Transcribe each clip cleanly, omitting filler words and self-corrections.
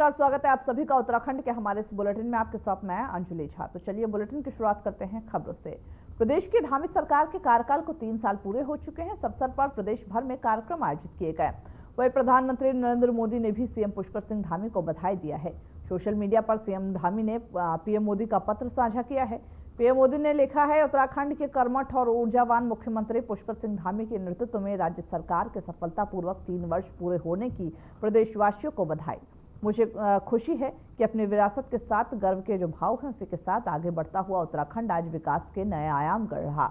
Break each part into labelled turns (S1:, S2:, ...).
S1: नमस्कार, स्वागत है आप सभी का उत्तराखंड के हमारे इस बुलेटिन में। आपके साथ मैं अंजुली झा। तो चलिए बुलेटिन की शुरुआत करते हैं खबरों से। प्रदेश की धामी सरकार के कार्यकाल को 3 साल पूरे हो चुके हैं। इस अवसर पर प्रदेश भर में कार्यक्रम आयोजित किए गए। वहीं प्रधानमंत्री नरेंद्र मोदी ने भी सीएम पुष्कर सिंह धामी को बधाई दिया है। सोशल मीडिया पर सीएम धामी ने पीएम मोदी का पत्र साझा किया है। पीएम मोदी ने लिखा है, उत्तराखंड के कर्मठ और ऊर्जावान मुख्यमंत्री पुष्कर सिंह धामी के नेतृत्व में राज्य सरकार के सफलतापूर्वक 3 वर्ष पूरे होने की प्रदेशवासियों को बधाई। मुझे खुशी है कि अपनी विरासत के साथ गर्व के जो भाव हैं उसी के साथ आगे बढ़ता हुआ उत्तराखंड आज विकास के नए आयाम गढ़ रहा।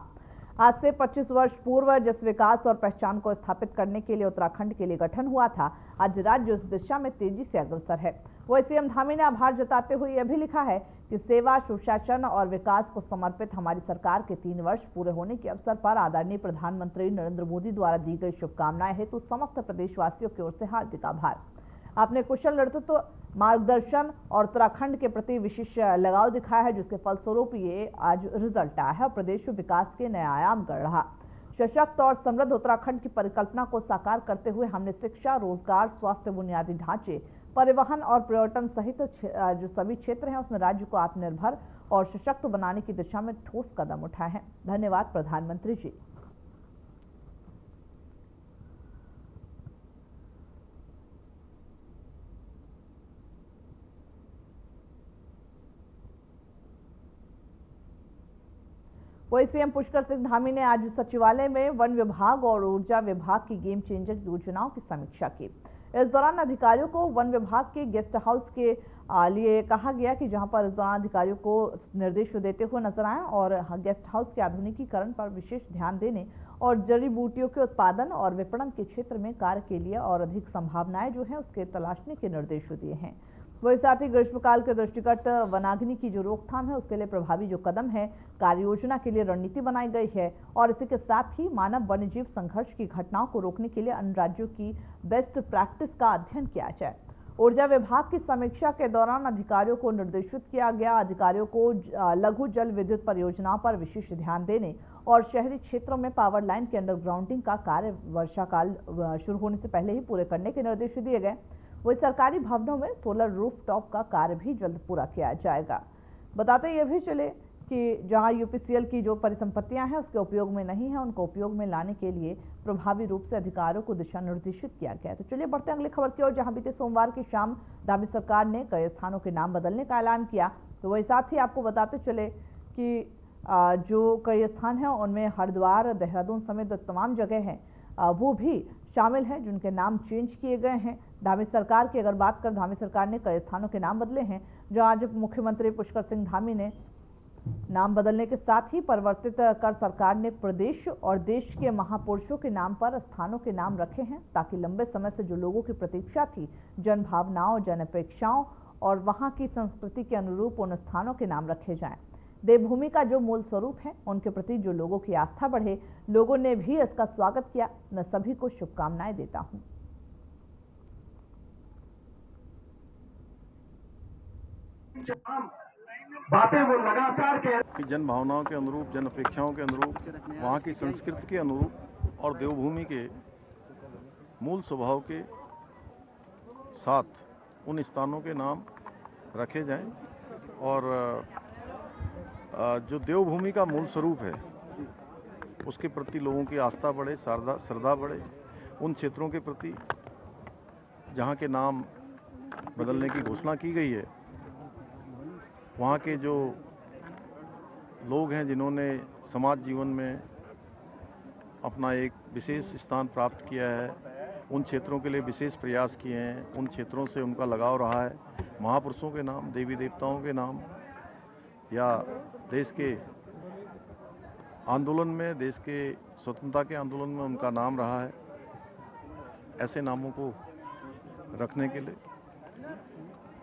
S1: आज से 25 वर्ष पूर्व जिस विकास और पहचान को स्थापित करने के लिए उत्तराखंड के लिए गठन हुआ था, आज राज्य उस दिशा में तेजी से अग्रसर है। वही सीएम धामी ने आभार जताते हुए यह भी लिखा है कि सेवा, सुशासन और विकास को समर्पित हमारी सरकार के 3 वर्ष पूरे होने के अवसर पर आदरणीय प्रधानमंत्री नरेंद्र मोदी द्वारा दी गई शुभकामनाएं हेतु समस्त प्रदेशवासियों की ओर से हार्दिक आभार। आपने कुशल नेतृत्व, मार्गदर्शन और उत्तराखंड के प्रति विशेष लगाव दिखाया है, जिसके फलस्वरूप ये आज रिजल्ट आया है और प्रदेश में विकास के नए आयाम गढ़ रहा। सशक्त और समृद्ध उत्तराखंड की परिकल्पना को साकार करते हुए हमने शिक्षा, रोजगार, स्वास्थ्य, बुनियादी ढांचे, परिवहन और पर्यटन सहित जो सभी क्षेत्र हैं उसमें राज्य को आत्मनिर्भर और सशक्त बनाने की दिशा में ठोस कदम उठाए हैं। धन्यवाद प्रधानमंत्री जी। वही सीएम पुष्कर सिंह धामी ने आज सचिवालय में वन विभाग और ऊर्जा विभाग की गेम चेंजर योजनाओं की समीक्षा की। इस दौरान अधिकारियों को वन विभाग के गेस्ट हाउस के लिए कहा गया कि जहां पर इस दौरान अधिकारियों को निर्देश देते हुए नजर आए और गेस्ट हाउस के आधुनिकीकरण पर विशेष ध्यान देने और जड़ी बूटियों के उत्पादन और विपणन के क्षेत्र में कार्य के लिए और अधिक संभावनाएं जो है उसके तलाशने के निर्देश दिए हैं। वही साथ ही ग्रीष्मकाल के दृष्टिगत वनाग्नि की जो रोकथाम है उसके लिए प्रभावी जो कदम है, कार्य योजना के लिए रणनीति बनाई गई है और इसी के साथ ही मानव वन्यजीव संघर्ष की घटनाओं को रोकने के लिए अन्य राज्यों की बेस्ट प्रैक्टिस का अध्ययन किया जाए। ऊर्जा विभाग की समीक्षा के दौरान अधिकारियों को निर्देशित किया गया, अधिकारियों को लघु जल विद्युत परियोजनाओं पर विशेष ध्यान देने और शहरी क्षेत्रों में पावर लाइन के अंडरग्राउंडिंग का कार्य वर्षाकाल शुरू होने से पहले ही पूरे करने के निर्देश दिए गए। वही सरकारी भवनों में सोलर रूफटॉप का कार्य भी जल्द पूरा किया जाएगा। बताते ये भी चले कि जहां यूपीसीएल की जो परिसंपत्तियां हैं उसके उपयोग में नहीं है, उनको उपयोग में लाने के लिए प्रभावी रूप से अधिकारियों को दिशा निर्देशित किया गया है। तो चलिए बढ़ते अगली खबर की ओर, जहां बीते सोमवार की शाम धामी सरकार ने कई स्थानों के नाम बदलने का ऐलान किया। तो वही साथ ही आपको बताते चले कि जो कई स्थान हैं उनमें हरिद्वार, देहरादून समेत तमाम जगह हैं वो भी शामिल हैं जिनके नाम चेंज किए गए हैं। धामी सरकार की अगर बात करें, धामी सरकार ने कई स्थानों के नाम बदले हैं। जो आज मुख्यमंत्री पुष्कर सिंह धामी ने नाम बदलने के साथ ही परिवर्तित कर सरकार ने प्रदेश और देश के महापुरुषों के नाम पर स्थानों के नाम रखे हैं, ताकि लंबे समय से जो लोगों की प्रतीक्षा थी, जन भावनाओं, जन अपेक्षाओं और वहां की संस्कृति के अनुरूप उन स्थानों के नाम रखे जाएं। देवभूमि का जो मूल स्वरूप है उनके प्रति जो लोगों की आस्था बढ़े, लोगों ने भी इसका स्वागत किया। मैं सभी को शुभकामनाएं देता हूं।
S2: बातें वो लगातार कि जन भावनाओं के अनुरूप, जन अपेक्षाओं के अनुरूप, वहाँ की संस्कृति के अनुरूप और देवभूमि के मूल स्वभाव के साथ उन स्थानों के नाम रखे जाएं और जो देवभूमि का मूल स्वरूप है उसके प्रति लोगों की आस्था बढ़े, श्रद्धा बढ़े। उन क्षेत्रों के प्रति जहाँ के नाम बदलने की घोषणा की गई है, वहाँ के जो लोग हैं जिन्होंने समाज जीवन में अपना एक विशेष स्थान प्राप्त किया है, उन क्षेत्रों के लिए विशेष प्रयास किए हैं, उन क्षेत्रों से उनका लगाव रहा है। महापुरुषों के नाम, देवी देवताओं के नाम या देश के आंदोलन में, देश के स्वतंत्रता के आंदोलन में उनका नाम रहा है, ऐसे नामों को रखने के लिए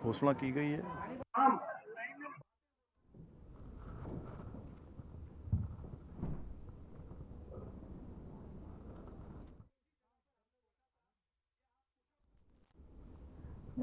S2: घोषणा की गई है।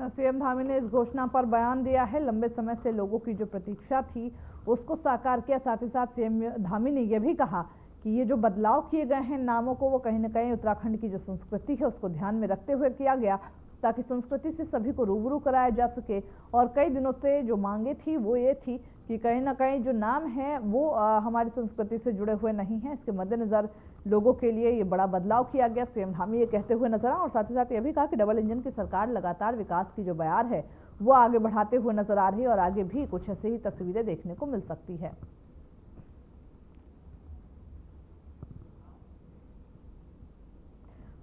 S1: सीएम धामी ने इस घोषणा पर बयान दिया है। लंबे समय से लोगों की जो प्रतीक्षा थी उसको साकार किया। साथ ही साथ सीएम धामी ने यह भी कहा कि ये जो बदलाव किए गए हैं नामों को, वो कहीं ना कहीं उत्तराखंड की जो संस्कृति है उसको ध्यान में रखते हुए किया गया ताकि संस्कृति से सभी को रूबरू कराया जा सके। और कई दिनों से जो मांगे थी वो ये थी कि कहीं ना कहीं जो नाम है वो हमारी संस्कृति से जुड़े हुए नहीं हैं। इसके मद्देनजर लोगों के लिए ये बड़ा बदलाव किया गया। सीएम धामी ये कहते हुए नजर आए और साथ ही साथ ये भी कहा कि डबल इंजन की सरकार लगातार विकास की जो बयार है वो आगे बढ़ाते हुए नजर आ रही है और आगे भी कुछ ऐसी ही तस्वीरें देखने को मिल सकती है।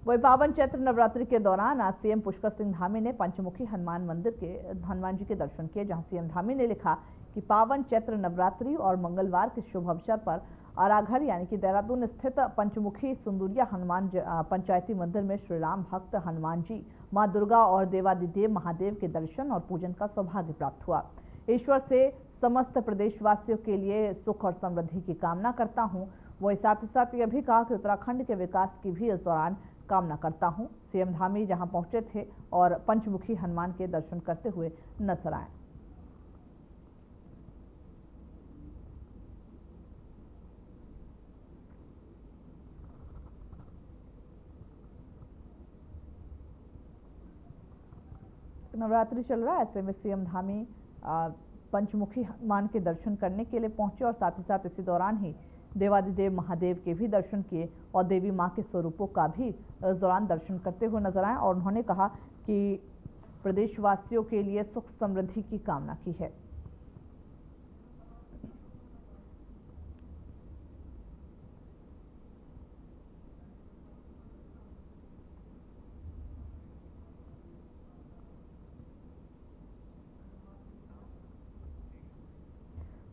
S1: वही पावन चैत्र नवरात्रि के दौरान आज सीएम पुष्कर सिंह धामी ने पंचमुखी हनुमान मंदिर के हनुमान जी के दर्शन किए, जहां सीएम धामी ने लिखा कि पावन चैत्र नवरात्रि और मंगलवार के शुभ अवसर पर आराघर यानी कि देहरादून स्थित पंचमुखी सुंदुरिया हनुमान पंचायती मंदिर में श्री राम भक्त हनुमान जी, मां दुर्गा और देवादिदेव महादेव के दर्शन और पूजन का सौभाग्य प्राप्त हुआ। ईश्वर से समस्त प्रदेशवासियों के लिए सुख और समृद्धि की कामना करता हूं। वही साथ ही साथ यह भी कहा कि उत्तराखंड के विकास की भी इस दौरान कामना करता हूं। सीएम धामी जहां पहुंचे थे और पंचमुखी हनुमान के दर्शन करते हुए नजर आए। नवरात्रि चल रहा है, ऐसे में सीएम धामी पंचमुखी हनुमान के दर्शन करने के लिए पहुंचे और साथ ही साथ इसी दौरान ही देवादिदेव महादेव के भी दर्शन किए और देवी मां के स्वरूपों का भी इस दौरान दर्शन करते हुए नजर आए। और उन्होंने कहा कि प्रदेशवासियों के लिए सुख समृद्धि की कामना की है।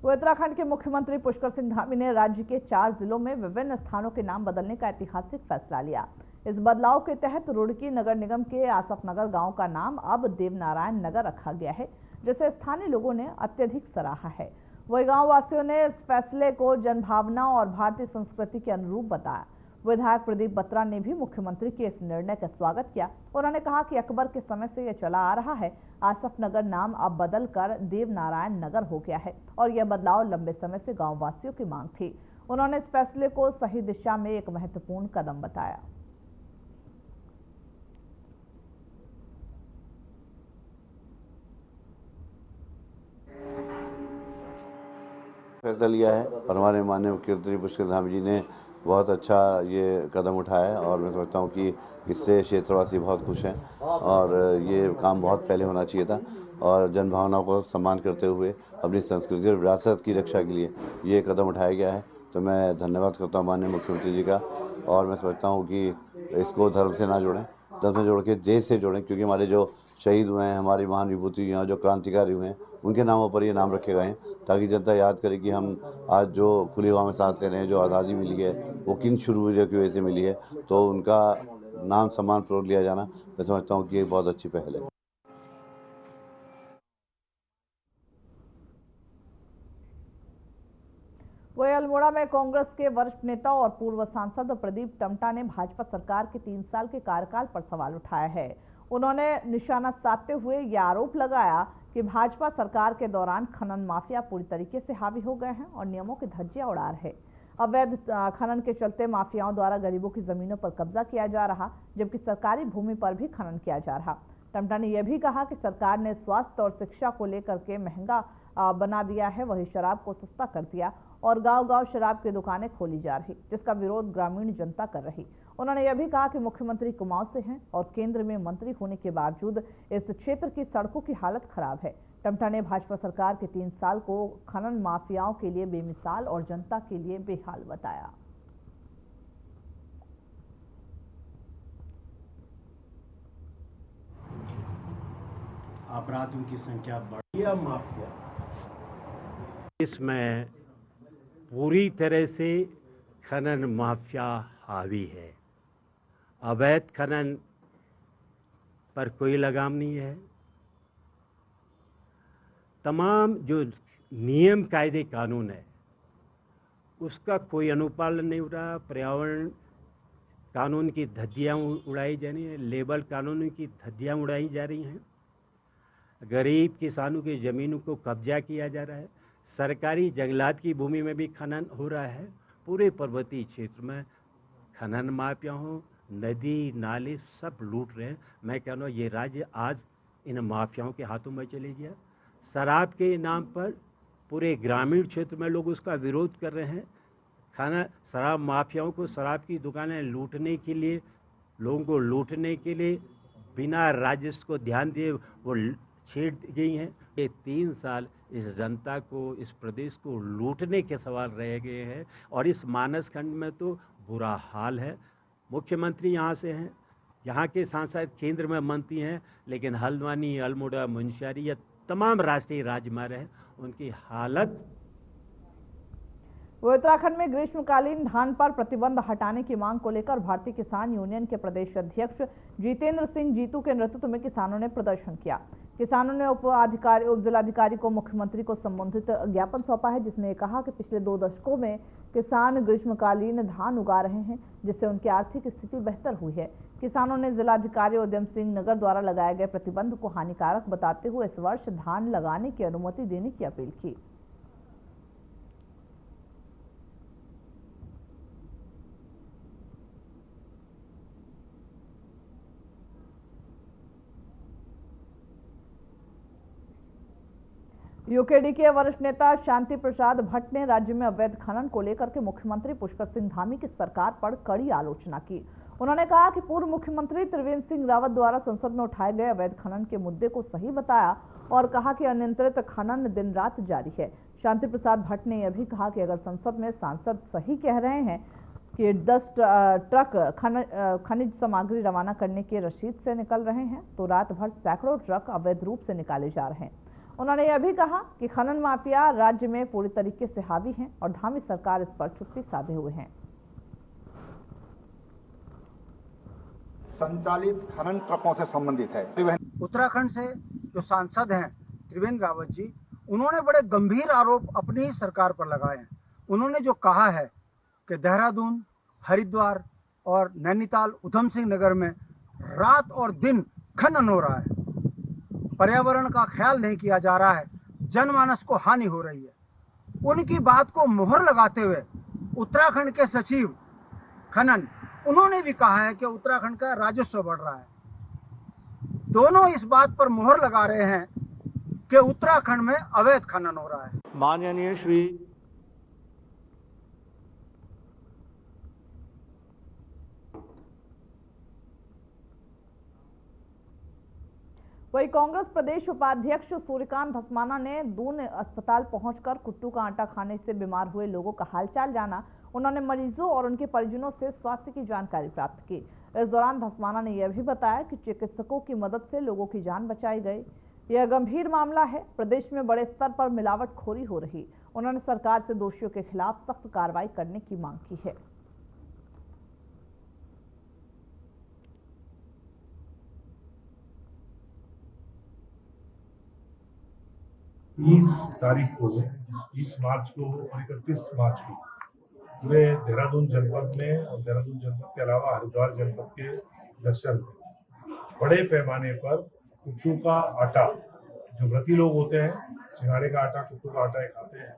S1: उत्तराखंड के मुख्यमंत्री पुष्कर सिंह धामी ने राज्य के 4 जिलों में विभिन्न स्थानों के नाम बदलने का ऐतिहासिक फैसला लिया। इस बदलाव के तहत रुड़की नगर निगम के आसफ नगर गांव का नाम अब देवनारायण नगर रखा गया है, जिसे स्थानीय लोगों ने अत्यधिक सराहा है। वही गांव वासियों ने इस फैसले को जनभावना और भारतीय संस्कृति के अनुरूप बताया। विधायक प्रदीप बत्रा ने भी मुख्यमंत्री के इस निर्णय का स्वागत किया। उन्होंने कहा कि अकबर के समय से यह चला आ रहा है। आसफ नगर नाम अब बदलकर देवनारायण नगर हो गया है और यह बदलाव लंबे समय से गांव वासियों की मांग थी। उन्होंने इस फैसले को सही दिशा में एक महत्वपूर्ण कदम बताया।
S3: फैसला लिया है और हमारे माननीय मुख्यमंत्री पुष्कर धामी जी ने बहुत अच्छा ये कदम उठाया है और मैं समझता हूँ कि इससे क्षेत्रवासी बहुत खुश हैं और ये काम बहुत पहले होना चाहिए था और जनभावनाओं को सम्मान करते हुए अपनी संस्कृति और विरासत की रक्षा के लिए ये कदम उठाया गया है। तो मैं धन्यवाद करता हूँ माननीय मुख्यमंत्री जी का और मैं समझता हूँ कि इसको धर्म से ना जोड़ें, धर्म से जोड़ के देश से जोड़ें, क्योंकि हमारे जो शहीद हुए हैं, हमारी महान विभूति हुई हैं, जो क्रांतिकारी हुए हैं, उनके नामों पर ये नाम रखे गए हैं ताकि जनता याद करे कि हम आज जो खुली हवा में सांस ले रहे हैं, जो आज़ादी मिली है वो किन शूरवीरों की वजह से मिली है। तो उनका नाम सम्मान पूर्वक लिया जाना मैं समझता हूँ कि ये बहुत अच्छी पहल है।
S1: वही अल्मोड़ा में कांग्रेस के वरिष्ठ नेता और पूर्व सांसद प्रदीप टमटा ने भाजपा सरकार के 3 साल के कार्यकाल पर सवाल उठाया है। उन्होंने निशाना साधते हुए यह आरोप लगाया कि भाजपा सरकार के दौरान खनन माफिया पूरी तरीके से हावी हो गए हैं और नियमों की धज्जियां उड़ा रहे। अवैध खनन के चलते माफियाओं द्वारा गरीबों की जमीनों पर कब्जा किया जा रहा, जबकि सरकारी भूमि पर भी खनन किया जा रहा। टमटा ने यह भी कहा कि सरकार ने स्वास्थ्य और शिक्षा को लेकर के महंगा बना दिया है, वही शराब को सस्ता कर दिया और गांव-गांव शराब की दुकानें खोली जा रही, जिसका विरोध ग्रामीण जनता कर रही। उन्होंने यह भी कहा कि मुख्यमंत्री कुमाऊं से हैं और केंद्र में मंत्री होने के बावजूद इस क्षेत्र की सड़कों की हालत खराब है। टमटा ने भाजपा सरकार के 3 साल को खनन माफियाओं के लिए बेमिसाल और जनता के लिए बेहाल बताया।
S4: अपराधियों की संख्या बढ़ी है। माफिया
S5: इसमें पूरी तरह से खनन माफिया हावी है। अवैध खनन पर कोई लगाम नहीं है। तमाम जो नियम कायदे कानून है उसका कोई अनुपालन नहीं हो रहा। पर्यावरण कानून की धज्जियाँ उड़ाई जा रही हैं, लेबर कानून की धज्जियाँ उड़ाई जा रही हैं, गरीब किसानों की ज़मीनों को कब्जा किया जा रहा है, सरकारी जंगलात की भूमि में भी खनन हो रहा है। पूरे पर्वतीय क्षेत्र में खनन माफिया हों, नदी नाले सब लूट रहे हैं। मैं कह रहा हूँ ये राज्य आज इन माफियाओं के हाथों में चले गया। शराब के नाम पर पूरे ग्रामीण क्षेत्र में लोग उसका विरोध कर रहे हैं। शराब माफियाओं को शराब की दुकानें लूटने के लिए, लोगों को लूटने के लिए बिना राजस्व को ध्यान दिए वो छेड़ गई हैं। ये 3 साल इस जनता को, इस प्रदेश को लूटने के सवाल रह गए हैं और इस मानस खंड में तो बुरा हाल है। मुख्यमंत्री यहाँ से हैं, यहाँ के सांसद केंद्र में मंत्री हैं, लेकिन हल्द्वानी, अल्मोड़ा, मुंशियारी या तमाम राष्ट्रीय राजमार्ग हैं, उनकी हालत।
S1: वो उत्तराखंड में ग्रीष्मकालीन धान पर प्रतिबंध हटाने की मांग को लेकर भारतीय किसान यूनियन के प्रदेश अध्यक्ष जितेंद्र सिंह जीतू के नेतृत्व में किसानों ने प्रदर्शन किया। किसानों ने उप जिलाधिकारी को मुख्यमंत्री को संबंधित ज्ञापन सौंपा है, जिसमें कहा कि पिछले 2 दशकों में किसान ग्रीष्मकालीन धान उगा रहे हैं, जिससे उनकी आर्थिक स्थिति बेहतर हुई है। किसानों ने जिलाधिकारी उधम सिंह नगर द्वारा लगाए गए प्रतिबंध को हानिकारक बताते हुए इस वर्ष धान लगाने की अनुमति देने की अपील की। यूकेडी के वरिष्ठ नेता शांति प्रसाद भट्ट ने राज्य में अवैध खनन को लेकर के मुख्यमंत्री पुष्कर सिंह धामी की सरकार पर कड़ी आलोचना की। उन्होंने कहा कि पूर्व मुख्यमंत्री त्रिवेंद्र सिंह रावत द्वारा संसद में उठाए गए अवैध खनन के मुद्दे को सही बताया और कहा कि अनियंत्रित खनन दिन रात जारी है। शांति प्रसाद भट्ट ने यह भी कहा कि अगर संसद में सांसद सही कह रहे हैं कि 10 ट्रक खनिज सामग्री रवाना करने के रसीद से निकल रहे हैं, तो रात भर सैकड़ों ट्रक अवैध रूप से निकाले जा रहे हैं। उन्होंने यह भी कहा कि खनन माफिया राज्य में पूरी तरीके से हावी हैं और धामी सरकार इस पर चुप्पी साधे हुए हैं।
S6: संचालित खनन ट्रकों से संबंधित है।
S7: उत्तराखंड से जो सांसद हैं त्रिवेंद्र रावत जी, उन्होंने बड़े गंभीर आरोप अपनी ही सरकार पर लगाए हैं। उन्होंने जो कहा है कि देहरादून, हरिद्वार और नैनीताल, उधम सिंह नगर में रात और दिन खनन हो रहा है, पर्यावरण का ख्याल नहीं किया जा रहा है, जनमानस को हानि हो रही है, उनकी बात को मोहर लगाते हुए उत्तराखंड के सचिव खनन, उन्होंने भी कहा है कि उत्तराखंड का राजस्व बढ़ रहा है। दोनों इस बात पर मोहर लगा रहे हैं कि उत्तराखंड में अवैध खनन हो रहा है।
S8: माननीय श्री
S1: वहीं कांग्रेस प्रदेश उपाध्यक्ष सूर्यकांत धस्माना ने दून अस्पताल पहुंचकर कुट्टू का आटा खाने से बीमार हुए लोगों का हालचाल जाना। उन्होंने मरीजों और उनके परिजनों से स्वास्थ्य की जानकारी प्राप्त की। इस दौरान धस्माना ने यह भी बताया कि चिकित्सकों की मदद से लोगों की जान बचाई गई। यह गंभीर मामला है, प्रदेश में बड़े स्तर पर मिलावटखोरी हो रही। उन्होंने सरकार से दोषियों के खिलाफ सख्त कार्रवाई करने की मांग की है।
S9: 30 तारीख को, 30 मार्च को और 31 मार्च को पूरे देहरादून जनपद में और देहरादून जनपद के अलावा हरिद्वार जनपद के दक्षिण में बड़े पैमाने पर कुट्टू का आटा, जो व्रती लोग होते हैं, सिंघाड़े का आटा, कुट्टू का आटा खाते हैं,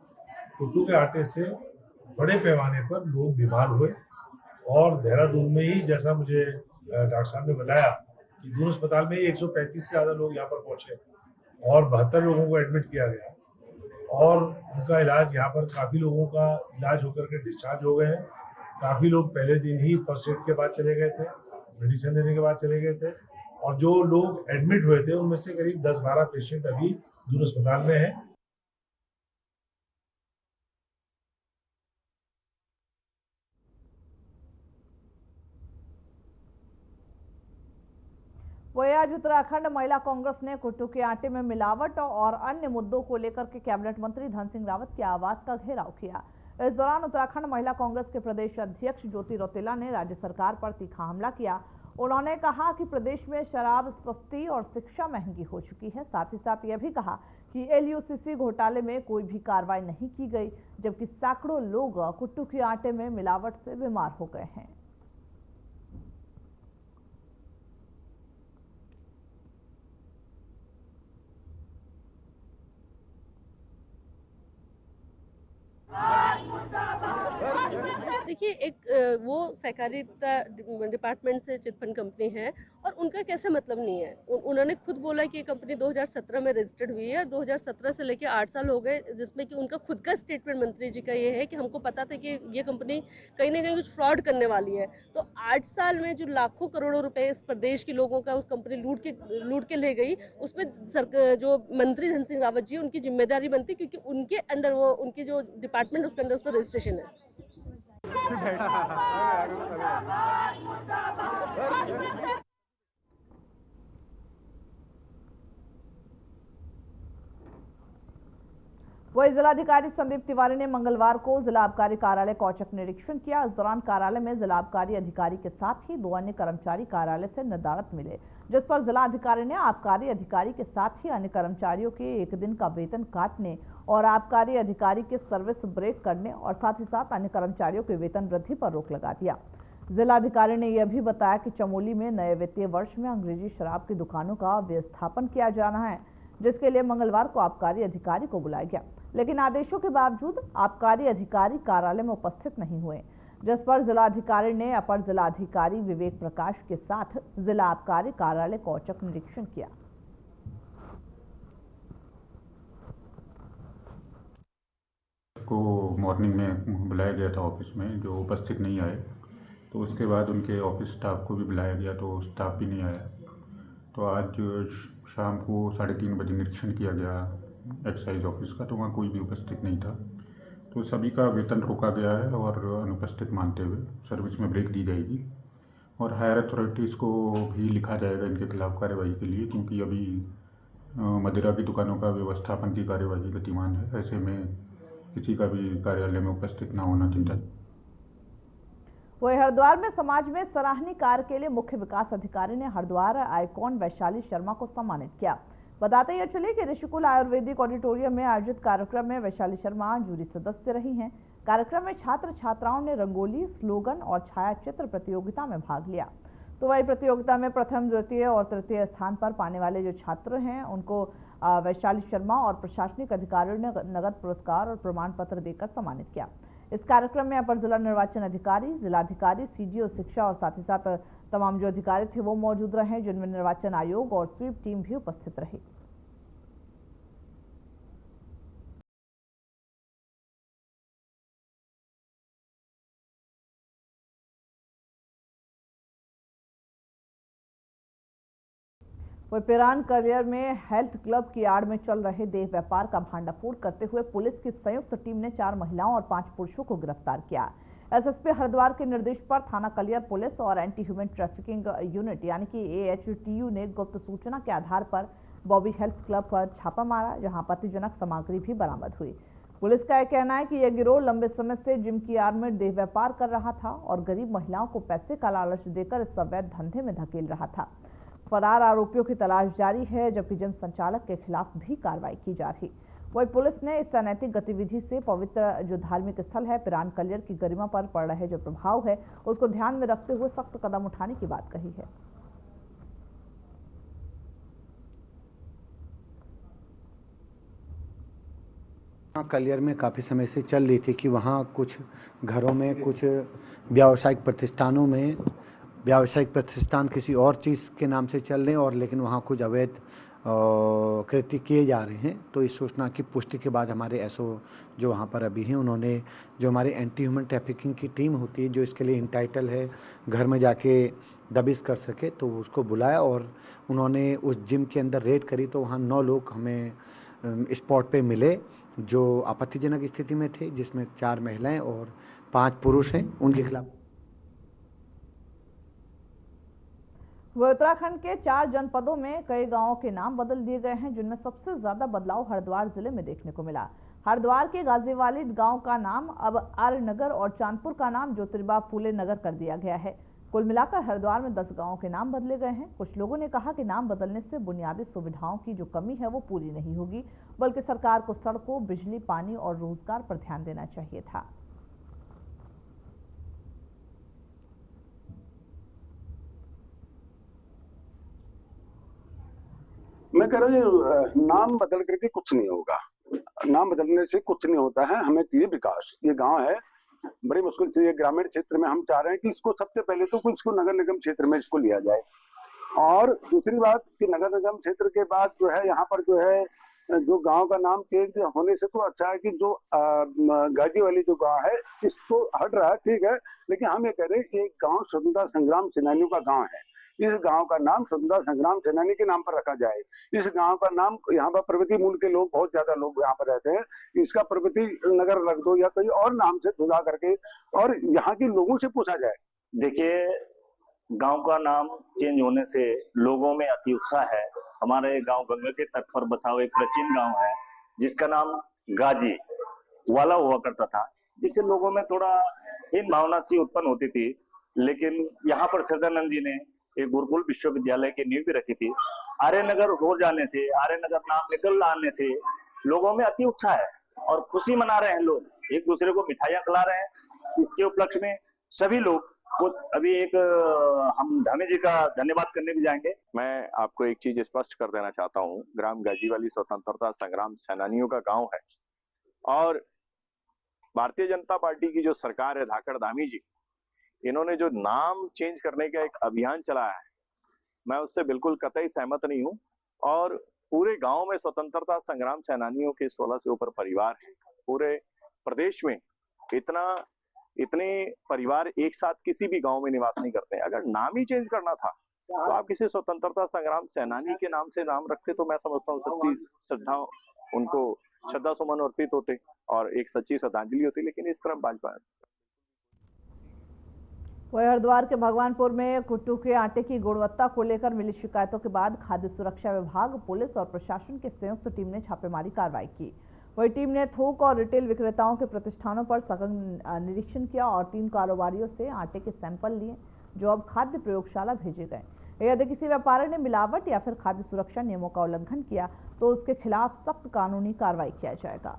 S9: कुट्टू के आटे से बड़े पैमाने पर लोग बीमार हुए। और देहरादून में ही, जैसा मुझे डॉक्टर साहब ने बताया, कि दून अस्पताल में ही 135 से ज़्यादा लोग यहाँ पर पहुँचे और 72 लोगों को एडमिट किया गया और उनका इलाज, यहाँ पर काफ़ी लोगों का इलाज होकर के डिस्चार्ज हो गए हैं। काफ़ी लोग पहले दिन ही फर्स्ट एड के बाद चले गए थे, मेडिसिन लेने के बाद चले गए थे, और जो लोग एडमिट हुए थे उनमें से करीब 10-12 पेशेंट अभी दून अस्पताल में हैं।
S1: वही आज उत्तराखंड महिला कांग्रेस ने कुट्टू के आटे में मिलावट और अन्य मुद्दों को लेकर के कैबिनेट मंत्री धन सिंह रावत के आवास का घेराव किया। इस दौरान उत्तराखंड महिला कांग्रेस के प्रदेश अध्यक्ष ज्योति रौतेला ने राज्य सरकार पर तीखा हमला किया। उन्होंने कहा कि प्रदेश में शराब सस्ती और शिक्षा महंगी हो चुकी है। साथ ही साथ यह भी कहा कि LUCC घोटाले में कोई भी कार्रवाई नहीं की गई, जबकि सैकड़ों लोग कुट्टू के आटे में मिलावट से बीमार हो गए हैं।
S8: देखिए वो सहकारिता डिपार्टमेंट से चिटफंड कंपनी है और उनका कैसे मतलब नहीं है। उन्होंने खुद बोला कि ये कंपनी 2017 में रजिस्टर्ड हुई है और 2017 से लेकर 8 साल हो गए, जिसमें कि उनका खुद का स्टेटमेंट मंत्री जी का ये है कि हमको पता था कि ये कंपनी कहीं ना कहीं कुछ फ्रॉड करने वाली है। तो 8 साल में जो लाखों करोड़ों रुपए इस प्रदेश के लोगों का उस कंपनी लूट के ले गई, उसमें जो मंत्री धन सिंह रावत जी उनकी जिम्मेदारी बनती, क्योंकि उनके अंडर वो उनकी जो डिपार्टमेंट उसके अंदर उसका रजिस्ट्रेशन है।
S1: वही जिलाधिकारी संदीप तिवारी ने मंगलवार को जिला आबकारी कार्यालय का औचक निरीक्षण किया। इस दौरान कार्यालय में जिला आबकारी अधिकारी के साथ ही 2 अन्य कर्मचारी कार्यालय से नदारद मिले, जिस पर जिलाधिकारी ने आबकारी अधिकारी के साथ ही अन्य कर्मचारियों के 1 दिन का वेतन काटने और आबकारी अधिकारी के सर्विस ब्रेक करने और साथ ही साथ अन्य कर्मचारियों के वेतन वृद्धि पर रोक लगा दिया। जिलाधिकारी ने यह भी बताया कि चमोली में नए वित्तीय वर्ष में अंग्रेजी शराब की दुकानों का विस्थापन किया जाना है, जिसके लिए मंगलवार को आबकारी अधिकारी को बुलाया गया, लेकिन आदेशों के बावजूद आबकारी अधिकारी कार्यालय में उपस्थित नहीं हुए, जिस पर जिलाधिकारी ने अपर जिलाधिकारी विवेक प्रकाश के साथ जिला आबकारी कार्यालय का औचक निरीक्षण किया।
S10: को मॉर्निंग में बुलाया गया था ऑफिस में, जो उपस्थित नहीं आए, तो उसके बाद उनके ऑफिस स्टाफ को भी बुलाया गया तो स्टाफ भी नहीं आया। तो आज शाम को 3:30 बजे निरीक्षण किया गया एक्साइज ऑफिस का, तो वहाँ कोई भी उपस्थित नहीं था। तो सभी का वेतन रोका गया है और अनुपस्थित मानते हुए सर्विस में ब्रेक दी जाएगी और हायर अथॉरिटीज़ को भी लिखा जाएगा इनके खिलाफ कार्यवाही के लिए, क्योंकि अभी मदिरा की दुकानों का व्यवस्थापन की कार्यवाही गतिमान है। ऐसे में किसी का भी कार्यालय में उपस्थित न होना चिंता।
S1: वही हरिद्वार में समाज में सराहनीय कार्य के लिए मुख्य विकास अधिकारी ने हरिद्वार आइकॉन वैशाली शर्मा को सम्मानित किया। बताते ये चले कि ऋषिकुल आयुर्वेदिक ऑडिटोरियम में आयोजित कार्यक्रम में वैशाली शर्मा जूरी सदस्य रही हैं। कार्यक्रम में छात्र छात्राओं ने रंगोली, स्लोगन और छायाचित्र प्रतियोगिता में भाग लिया। तो वही प्रतियोगिता में प्रथम, द्वितीय और तृतीय स्थान पर पाने वाले जो छात्र हैं उनको वैशाली शर्मा और प्रशासनिक अधिकारियों ने नगद पुरस्कार और प्रमाण पत्र देकर सम्मानित किया। इस कार्यक्रम में अपर जिला निर्वाचन अधिकारी, जिलाधिकारी, सीजीओ शिक्षा और साथ ही साथ तमाम जो अधिकारी थे वो मौजूद रहे, जिनमें निर्वाचन आयोग और स्वीप टीम भी उपस्थित रही। वही पिरान करियर में हेल्थ क्लब की आड़ में चल रहे देह व्यापार का भांडाफोड़ करते हुए पुलिस की संयुक्त टीम ने 4 महिलाओं और 5 पुरुषों को गिरफ्तार किया। एसएसपी हरिद्वार के निर्देश पर थाना कलियर पुलिस और एंटी ह्यूमन ट्रैफिकिंग यूनिट यानी कि AHTU ने गुप्त सूचना के आधार पर बॉबी हेल्थ क्लब पर छापा मारा, जहां आपत्तिजनक सामग्री भी बरामद हुई। पुलिस का यह कहना है कि यह गिरोह लंबे समय से जिम की आड़ में देह व्यापार कर रहा था और गरीब महिलाओं को पैसे का लालच देकर इस अवैध धंधे में धकेल रहा था। फरार आरोपियों की तलाश जारी है, जबकि जिम संचालक के खिलाफ भी कार्रवाई की जा रही। वही पुलिस ने इस अनैतिक गतिविधि से पवित्र जो धार्मिक स्थल है पिरान कलियर की गरिमा पर पड़ रहे जो प्रभाव है उसको ध्यान में रखते हुए सख्त कदम उठाने की बात कही है।
S7: कलियर में काफ़ी समय से चल रही थी कि वहाँ कुछ घरों में, कुछ व्यावसायिक प्रतिष्ठानों में, व्यावसायिक प्रतिष्ठान किसी और चीज़ के नाम से चल रहे हैं और लेकिन वहाँ कुछ अवैध कृत्य किए जा रहे हैं। तो इस सूचना की पुष्टि के बाद हमारे एसओ जो वहाँ पर अभी हैं, उन्होंने जो हमारी एंटी ह्यूमन ट्रैफिकिंग की टीम होती है जो इसके लिए इंटाइटल है घर में जाके दबिश कर सके, तो उसको बुलाया और उन्होंने उस जिम के अंदर रेड करी। तो वहाँ 9 लोग हमें स्पॉट पे मिले जो आपत्तिजनक स्थिति में थे, जिसमें 4 महिलाएं और 5 पुरुष हैं। उनके खिलाफ
S1: वह उत्तराखंड के 4 जनपदों में कई गांवों के नाम बदल दिए गए हैं, जिनमें सबसे ज्यादा बदलाव हरिद्वार जिले में देखने को मिला। हरिद्वार के गाजीवाली गांव का नाम अब आर्य नगर और चांदपुर का नाम ज्योतिबा फूले नगर कर दिया गया है। कुल मिलाकर हरिद्वार में 10 गांवों के नाम बदले गए हैं। कुछ लोगों ने कहा कि नाम बदलने से बुनियादी सुविधाओं की जो कमी है वो पूरी नहीं होगी, बल्कि सरकार को सड़कों, बिजली, पानी और रोजगार पर ध्यान देना चाहिए था।
S11: मैं कह रहा हूँ नाम बदल करके कुछ नहीं होगा, नाम बदलने से कुछ नहीं होता है। हमें चाहिए विकास। ये गांव है, बड़ी मुश्किल से ये ग्रामीण क्षेत्र में हम चाह रहे हैं कि इसको सबसे पहले तो कुछ इसको नगर निगम क्षेत्र में इसको लिया जाए। और दूसरी बात कि नगर निगम क्षेत्र के बाद जो है यहाँ पर जो है जो गांव का नाम चेंज होने से तो अच्छा है कि जो गाजी वाली जो गांव है इसको हट रहा है, ठीक है, लेकिन हम ये कह रहे हैं कि एक गांव स्वतंत्रता संग्राम सेनानियों का गांव है, इस गांव का नाम स्वतंत्रता संग्राम सेनानी के नाम पर रखा जाए। इस गांव का नाम, यहाँ पर प्रगति मूल के लोग बहुत ज्यादा लोग यहाँ पर रहते हैं, इसका प्रगति नगर रख दो या कोई और नाम से सुधा करके और यहाँ के लोगों से पूछा जाए।
S12: देखिए, गांव का नाम चेंज होने से लोगों में अति उत्साह है। हमारे गांव गंगा के तट पर बसा हुआ एक प्राचीन गांव है जिसका नाम गाजी वाला हुआ करता था, जिससे लोगों में थोड़ा हीन भावना सी उत्पन्न होती थी। लेकिन यहाँ पर सदानंद जी ने एक गुरुकुल विश्वविद्यालय की नींव भी रखी थी। आर्यनगर हो जाने से, आर्यनगर नाम निकल आने से लोगों में अति उत्साह है और खुशी मना रहे हैं, लोग एक दूसरे को मिठाइयां खिला रहे हैं। इसके उपलक्ष्य में सभी लोग अभी एक हम धामी जी का धन्यवाद करने भी जाएंगे।
S13: मैं आपको एक चीज स्पष्ट कर देना चाहता हूँ, ग्राम गाजीवाली स्वतंत्रता संग्राम सेनानियों का गांव है और भारतीय जनता पार्टी की जो सरकार है धाकड़ धामी जी, इन्होंने जो नाम चेंज करने का एक अभियान चलाया है, मैं उससे बिल्कुल कतई सहमत नहीं हूँ। और पूरे गांव में स्वतंत्रता संग्राम सेनानियों के 16 से ऊपर परिवार हैं। पूरे प्रदेश में इतने परिवार एक साथ किसी भी गांव में निवास नहीं करते हैं। अगर नाम ही चेंज करना था तो आप किसी स्वतंत्रता संग्राम सेनानी के नाम से नाम रखते तो मैं समझता हूँ सच्ची श्रद्धा, उनको श्रद्धा सुमन अर्पित होते और एक सच्ची श्रद्धांजलि होती, लेकिन इस तरफ भाजपा।
S1: वही हरिद्वार के भगवानपुर में कुट्टू के आटे की गुणवत्ता को लेकर मिली शिकायतों के बाद खाद्य सुरक्षा विभाग, पुलिस और प्रशासन की संयुक्त टीम ने छापेमारी कार्रवाई की। वही टीम ने थोक और रिटेल विक्रेताओं के प्रतिष्ठानों पर सघन निरीक्षण किया और 3 कारोबारियों से आटे के सैंपल लिए, जो अब खाद्य प्रयोगशाला भेजे गए। यदि किसी व्यापारी ने मिलावट या फिर खाद्य सुरक्षा नियमों का उल्लंघन किया तो उसके खिलाफ सख्त कानूनी कार्रवाई किया जाएगा।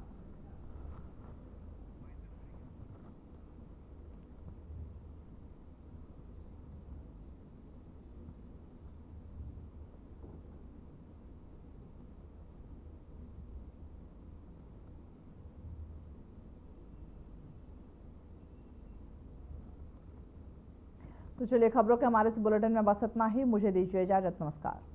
S1: तो चलिए, खबरों के हमारे इस बुलेटिन में बस इतना ही। मुझे दीजिए इजाजत। नमस्कार।